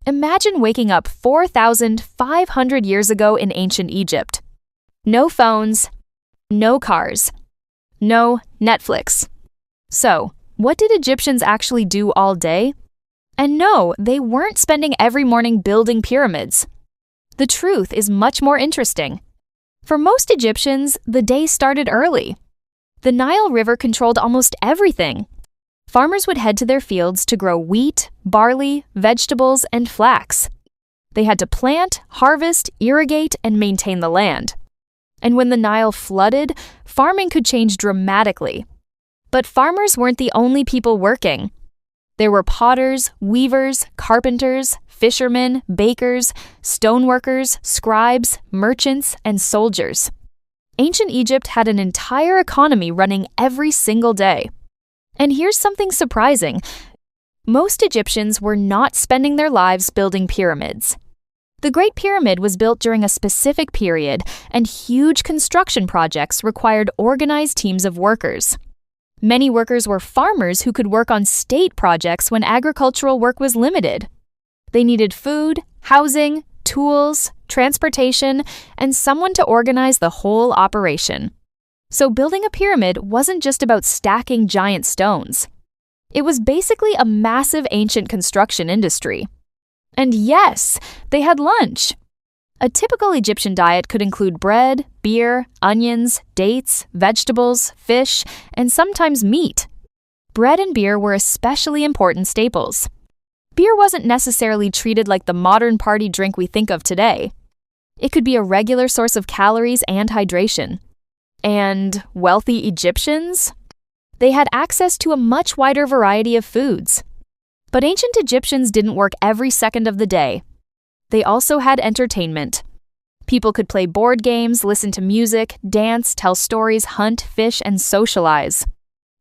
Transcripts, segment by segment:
Imagine waking up 4,500 years ago in ancient Egypt. No phones, no cars, no Netflix. So, what did Egyptians actually do all day? And no, they weren't spending every morning building pyramids. The truth is much more interesting. For most Egyptians, the day started early. The Nile River controlled almost everything. Farmers would head to their fields to grow wheat, barley, vegetables, and flax. They had to plant, harvest, irrigate, and maintain the land. And when the Nile flooded, farming could change dramatically. But farmers weren't the only people working. There were potters, weavers, carpenters, fishermen, bakers, stoneworkers, scribes, merchants, and soldiers. Ancient Egypt had an entire economy running every single day. And here's something surprising. Most Egyptians were not spending their lives building pyramids. The Great Pyramid was built during a specific period, and huge construction projects required organized teams of workers. Many workers were farmers who could work on state projects when agricultural work was limited. They needed food, housing, tools, transportation, and someone to organize the whole operation. So building a pyramid wasn't just about stacking giant stones. It was basically a massive ancient construction industry. And yes, they had lunch. A typical Egyptian diet could include bread, beer, onions, dates, vegetables, fish, and sometimes meat. Bread and beer were especially important staples. Beer wasn't necessarily treated like the modern party drink we think of today. It could be a regular source of calories and hydration. And wealthy Egyptians? They had access to a much wider variety of foods. But ancient Egyptians didn't work every second of the day. They also had entertainment. People could play board games, listen to music, dance, tell stories, hunt, fish, and socialize.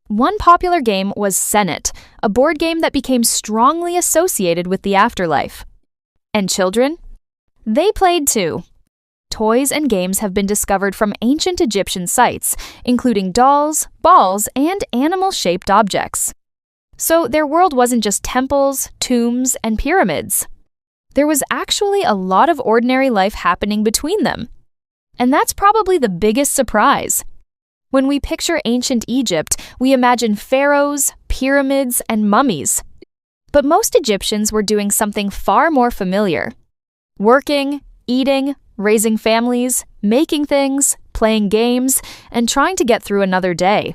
One popular game was Senet, a board game that became strongly associated with the afterlife. And children? They played too. Toys and games have been discovered from ancient Egyptian sites, including dolls, balls, and animal-shaped objects. So their world wasn't just temples, tombs, and pyramids. There was actually a lot of ordinary life happening between them. And that's probably the biggest surprise. When we picture ancient Egypt, we imagine pharaohs, pyramids, and mummies. But most Egyptians were doing something far more familiar. Working, eating, raising families, making things, playing games, and trying to get through another day.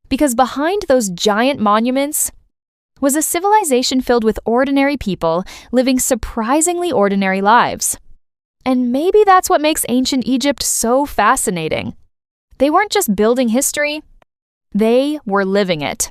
Because behind those giant monuments was a civilization filled with ordinary people living surprisingly ordinary lives. And maybe that's what makes ancient Egypt so fascinating. They weren't just building history, they were living it.